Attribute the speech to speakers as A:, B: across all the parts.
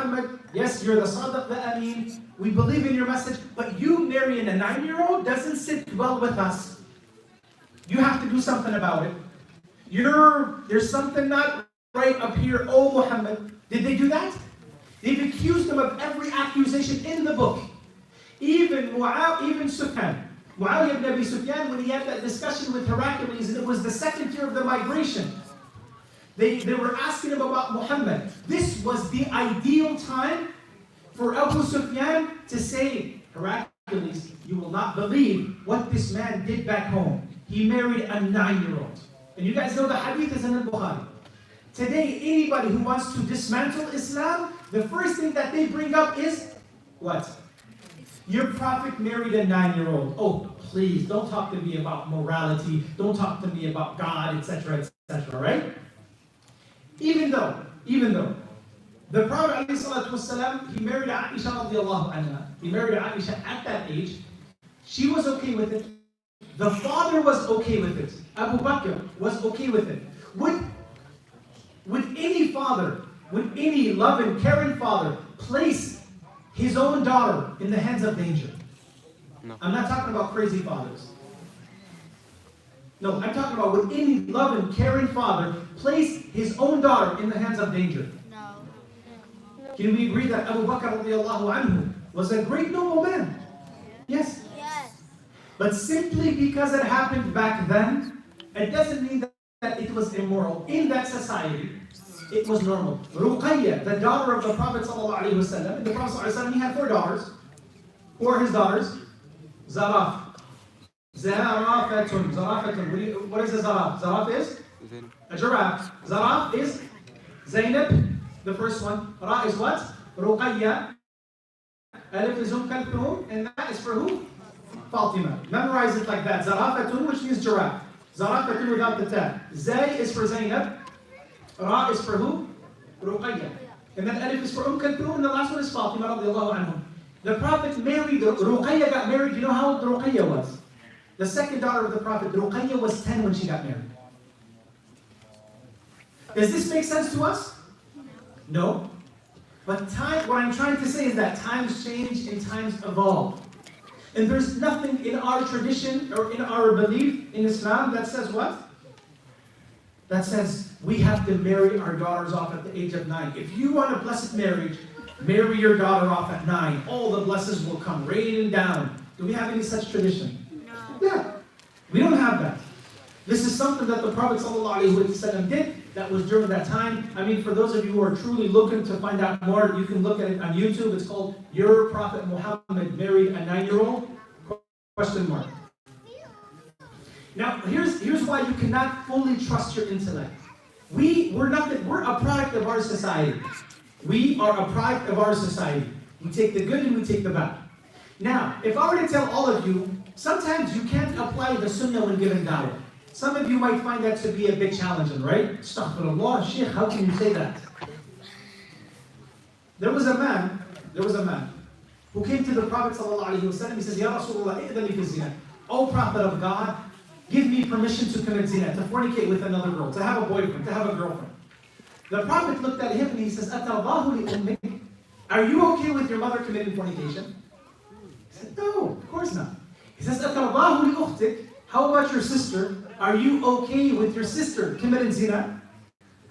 A: Muhammad, yes, you're the Sadiq, the Ameen. We believe in your message, but you marrying a 9-year-old doesn't sit well with us. You have to do something about it. There's something not right up here. Oh, Muhammad. Did they do that? They've accused him of every accusation in the book. Even Sufyan. Muawiyah ibn Abi Sufyan, when he had that discussion with Heracles, and it was the second year of the migration, they were asking him about Muhammad. This was the ideal time for Abu Sufyan to say, Heracles, you will not believe what this man did back home. He married a 9-year-old. And you guys know the hadith is in Al-Bukhari. Today, anybody who wants to dismantle Islam, the first thing that they bring up is, what? Your prophet married a 9-year-old. Oh, please, don't talk to me about morality. Don't talk to me about God, etc., etc., right? Even though, the Prophet ﷺ, he married Aisha radiallahu anha. He married Aisha at that age. She was okay with it. The father was okay with it. Abu Bakr was okay with it. Would any father, would any loving, caring father place his own daughter in the hands of danger?
B: No.
A: I'm not talking about crazy fathers. No, I'm talking about would any loving, caring father place his own daughter in the hands of danger?
C: No.
A: Can we agree that Abu Bakr radiallahu anhu was a great noble man? Yes.
C: Yes.
A: But simply because it happened back then, it doesn't mean that it was immoral. In that society, it was normal. Ruqayya, the daughter of the Prophet ﷺ, the Prophet ﷺ, he had 4 daughters. Who are his daughters? Zaraf. Zarafatun. Zarafatun. What is a zaraf? Zaraf is? A giraffe. Zaraf is Zainab, the first one. Ra is what? Ruqayya. Alif is Kalthum, and that is for who? Fatima. Memorize it like that. Zarafatun, which means giraffe. Zarafatun without the ta. Zay is for Zainab. Ra is for who? Ruqayya. And then Alif is for Kalthum, and the last one is Fatima radiallahu anhu. The Prophet married, Ruqayya got married. You know how old Ruqayya was? The second daughter of the Prophet, Ruqayya, was 10 when she got married. Does this make sense to us? No. But what I'm trying to say is that times change and times evolve. And there's nothing in our tradition or in our belief in Islam that says what? That says we have to marry our daughters off at the age of 9. If you want a blessed marriage, marry your daughter off at 9. All the blessings will come raining down. Do we have any such tradition?
C: No.
A: Yeah. We don't have that. This is something that the Prophet ﷺ did. That was during that time. I mean, for those of you who are truly looking to find out more, you can look at it on YouTube. It's called Your Prophet Muhammad Married a 9-year-old? Question mark. Now, here's why you cannot fully trust your intellect. We're a product of our society. We are a product of our society. We take the good and we take the bad. Now, if I were to tell all of you, sometimes you can't apply the sunnah when given da'wah. Some of you might find that to be a bit challenging, right? Astaghfirullah, Shaykh, how can you say that? There was a man who came to the Prophet ﷺ. He says, Ya Rasulullah, i'dhani fi zina. O Prophet of God, give me permission to commit zina, to fornicate with another girl, to have a boyfriend, to have a girlfriend. The Prophet looked at him and he says, Atallahu li ummik. Are you okay with your mother committing fornication? He said, no, of course not. He says, Atallahu li ukhtik. How about your sister? Are you okay with your sister committing zina?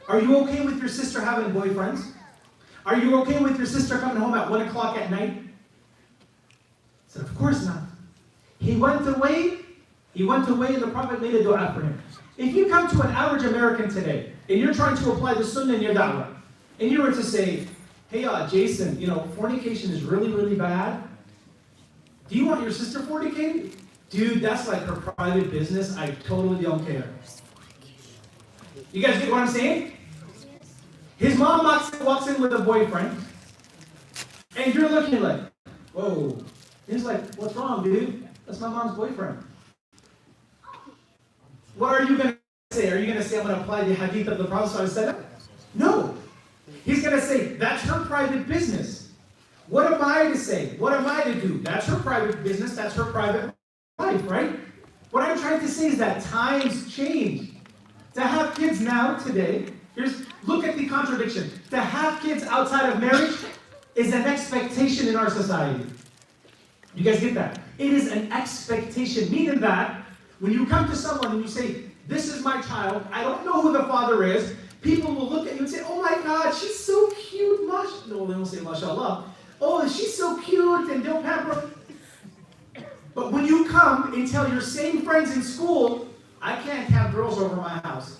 A: Are you okay with your sister having boyfriends? Are you okay with your sister coming home at 1 o'clock at night? He said, of course not. He went away and the Prophet made a dua for him. If you come to an average American today, and you're trying to apply the sunnah in your da'wah, and you were to say, hey Jason, fornication is really, really bad. Do you want your sister fornicating? Dude, that's like her private business. I totally don't care. You guys get what I'm saying? His mom walks in with a boyfriend, and you're looking like, whoa. He's like, what's wrong, dude? That's my mom's boyfriend. What are you going to say? Are you going to say, I'm going to apply the hadith of the Prophet ﷺ? No. He's going to say, that's her private business. What am I to say? What am I to do? That's her private business. That's her private life, right? What I'm trying to say is that times change. To have kids now, today, look at the contradiction. To have kids outside of marriage is an expectation in our society. You guys get that? It is an expectation, meaning that when you come to someone and you say, this is my child, I don't know who the father is, people will look at you and say, oh my God, she's so cute, no, they don't say mashallah. Oh, she's so cute, and they'll pamper her. But when you come and tell your same friends in school, I can't have girls over my house,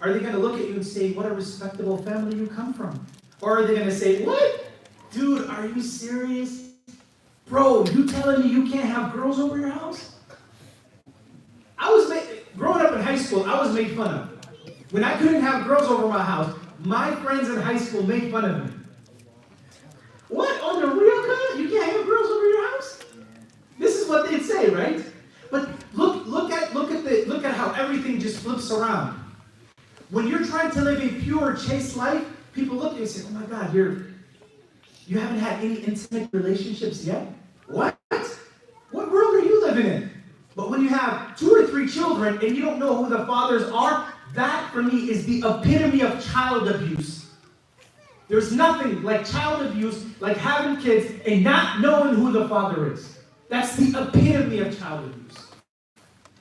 A: are they going to look at you and say, what a respectable family you come from? Or are they going to say, what? Dude, are you serious? Bro, you telling me you can't have girls over your house? Growing up in high school, I was made fun of. When I couldn't have girls over my house, my friends in high school made fun of me. What? On the real cut? You can't have girls over your house? This is what they'd say, right? But look at how everything just flips around. When you're trying to live a pure, chaste life, people look at you and say, oh my God, you haven't had any intimate relationships yet? What? What world are you living in? But when you have 2 or 3 children and you don't know who the fathers are, that for me is the epitome of child abuse. There's nothing like child abuse, like having kids and not knowing who the father is. That's the epitome of child abuse.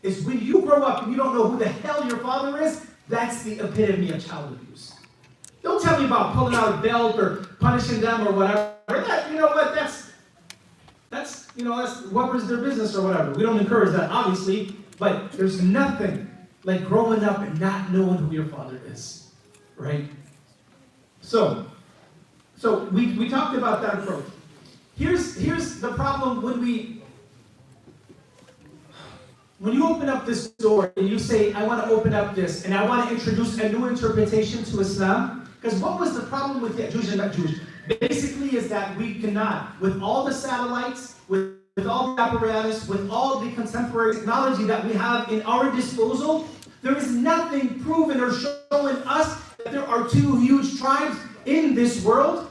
A: It's when you grow up and you don't know who the hell your father is, that's the epitome of child abuse. Don't tell me about pulling out a belt or punishing them or whatever. That, you know what, that's whatever's their business or whatever. We don't encourage that, obviously, but there's nothing like growing up and not knowing who your father is, right? So we talked about that approach. Here's the problem when you open up this door and you say, I want to open up this and I want to introduce a new interpretation to Islam, because what was the problem with Ya'juj and Ma'juj? Basically is that we cannot, with all the satellites, with all the apparatus, with all the contemporary technology that we have in our disposal, there is nothing proven or showing us that there are 2 huge tribes in this world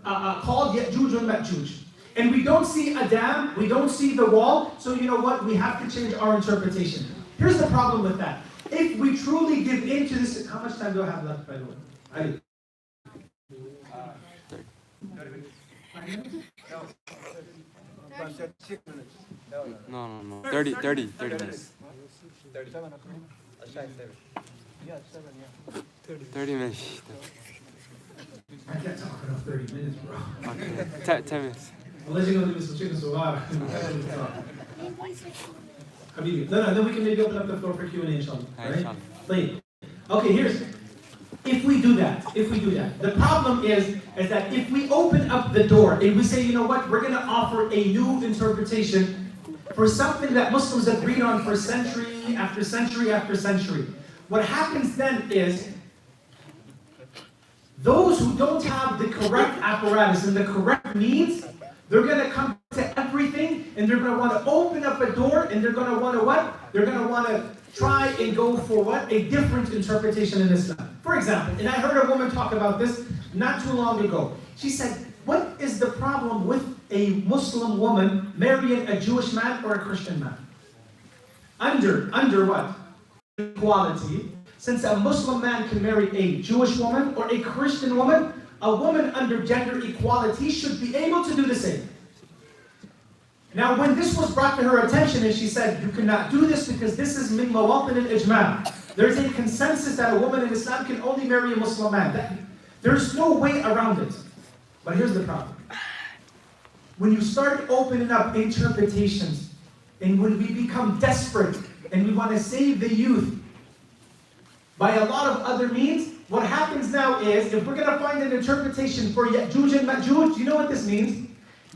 A: called Ya'juj and Ma'juj. And we don't see a dam, we don't see the wall, so you know what? We have to change our interpretation. Here's the problem with that. If we truly give into this, how much time do I have left, by the way? Ali? 30 minutes. 5 minutes?
B: No. 30 minutes. 30 minutes.
A: I can't talk enough 30 minutes, bro.
B: Okay. 10 minutes.
A: Unless you're going to do some chicken sugar. Habibi. No, then we can maybe open up the floor for Q&A, inshallah. Right? Okay, if we do that, the problem is that if we open up the door and we say, you know what, we're going to offer a new interpretation for something that Muslims agreed on for century after century after century, what happens then is those who don't have the correct apparatus and the correct means, they're going to come to everything and they're going to want to open up a door and they're going to want to what? They're going to want to try and go for what? A different interpretation in Islam. For example, and I heard a woman talk about this not too long ago. She said, what is the problem with a Muslim woman marrying a Jewish man or a Christian man? Under what? Equality. Since a Muslim man can marry a Jewish woman or a Christian woman, a woman under gender equality should be able to do the same. Now, when this was brought to her attention and she said, you cannot do this because this is min mawaqin al-ijma'. There's a consensus that a woman in Islam can only marry a Muslim man. There's no way around it. But here's the problem. When you start opening up interpretations, and when we become desperate, and we want to save the youth by a lot of other means, what happens now is, if we're going to find an interpretation for Ya'juj and Ma'juj, you know what this means?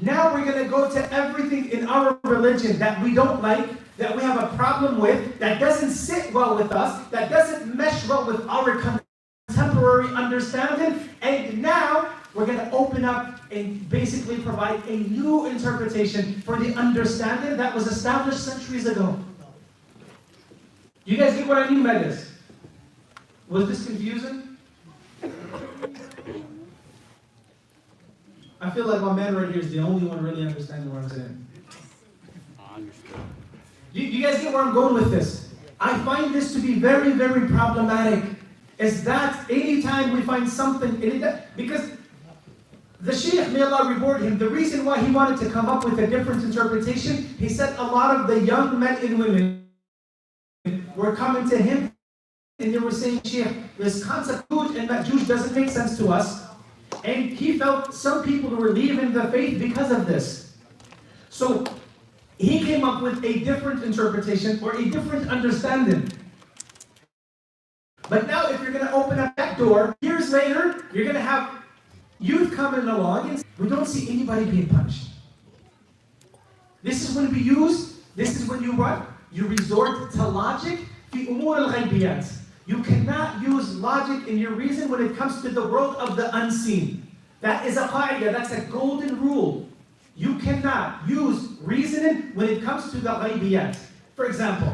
A: Now we're going to go to everything in our religion that we don't like, that we have a problem with, that doesn't sit well with us, that doesn't mesh well with our contemporary understanding, and now we're going to open up and basically provide a new interpretation for the understanding that was established centuries ago. You guys get what I mean by this? Was this confusing? I feel like my man right here is the only one really understanding what I'm saying. You guys get where I'm going with this? I find this to be very, very problematic. Is that anytime we find something, because the Sheikh Shaykh, may Allah reward him, the reason why he wanted to come up with a different interpretation, he said a lot of the young men and women were coming to him and they were saying, Shaykh, this concept of Ya'juj and Ma'juj doesn't make sense to us. And he felt some people were leaving the faith because of this. So he came up with a different interpretation or a different understanding. But now if you're going to open up that door, years later, you're going to have youth coming along and we don't see anybody being punished. This is when we use, this is when you what? You resort to logic. في أمور الغيبيات. You cannot use logic in your reason when it comes to the world of the unseen. That is a qaida, that's a golden rule. You cannot use reasoning when it comes to the ghaibiyat. For example,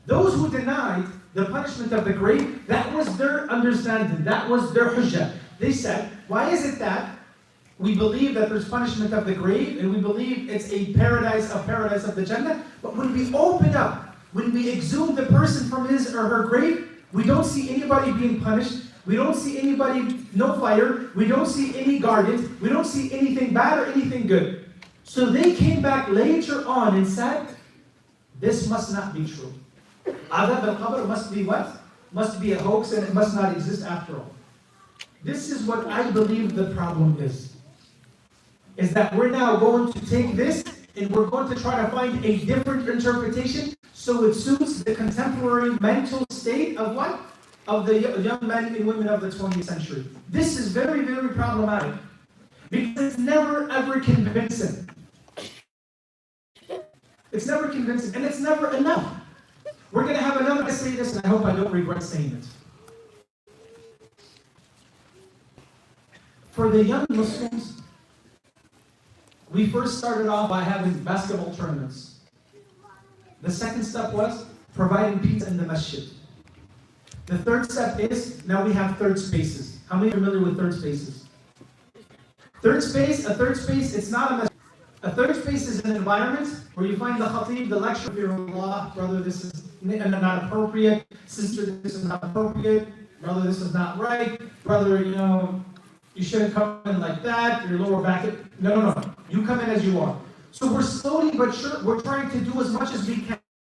A: those who denied the punishment of the grave, that was their understanding, that was their hujjah. They said, why is it that we believe that there's punishment of the grave and we believe it's a paradise of the Jannah, but when we open up, when we exhume the person from his or her grave, we don't see anybody being punished. We don't see anybody, no fire. We don't see any guardians. We don't see anything bad or anything good. So they came back later on and said, this must not be true. Adab al-Qabr must be what? Must be a hoax and it must not exist after all. This is what I believe the problem is that we're now going to take this and we're going to try to find a different interpretation so it suits the contemporary mental state of what? Of the young men and women of the 20th century. This is very, very problematic because it's never ever convincing. It's never convincing and it's never enough. We're going to have another, I say this and I hope I don't regret saying it. For the young Muslims, we first started off by having basketball tournaments. The second step was providing pizza in the masjid. The third step is, now we have third spaces. How many are familiar with third spaces? A third space, it's not a masjid. A third space is an environment where you find the khatib, the lecturer, Allah, brother, this is not appropriate. Sister, this is not appropriate. Brother, this is not right. Brother, you shouldn't come in like that. Your lower back. No. You come in as you are. So we're slowly but sure, we're trying to do as much as we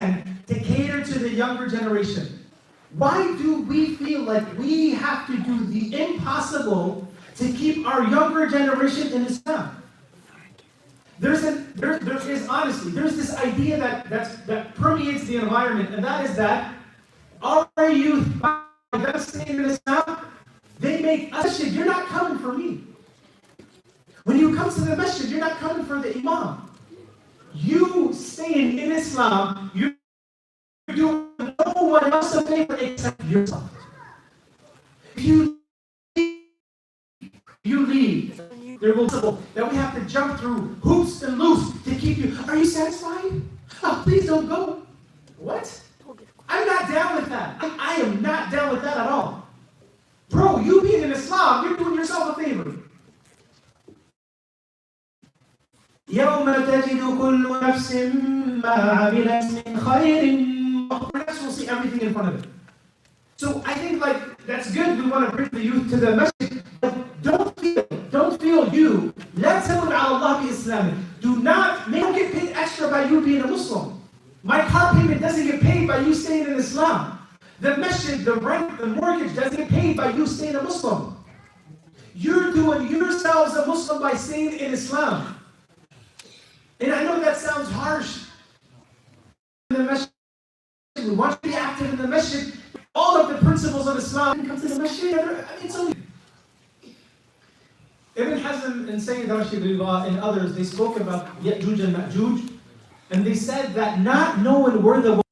A: can to cater to the younger generation. Why do we feel like we have to do the impossible to keep our younger generation in Islam? There is honestly, there's this idea that permeates the environment, and that is that our youth, by them staying in Islam, they make us, you're not coming for me. When you come to the masjid, you're not coming for the imam. You staying in Islam, you're doing no one else a favor except yourself. If you leave, there will be that we have to jump through hoops and loops to keep you. Are you satisfied? Oh, please don't go. What? I'm not down with that. I am not down with that at all. Bro, you being in Islam, you're doing yourself a favor. يوم تجد كل نفس ما عملت من خير. Perhaps we'll see everything in front of it. So I think that's good. We want to bring the youth to the masjid, but don't feel you. لا تمن على الله بإسلامك. Don't get paid extra by you being a Muslim. My car payment doesn't get paid by you staying in Islam. The masjid, the rent, the mortgage doesn't get paid by you staying a Muslim. You're doing yourselves a Muslim by staying in Islam. And I know that sounds harsh. In the masjid, we want you to be active in the masjid. All of the principles of Islam come to the masjid. It's only Ibn Hazm and Sayyid Rashid and others, they spoke about Ya'juj and Ma'juj, and they said that not knowing where the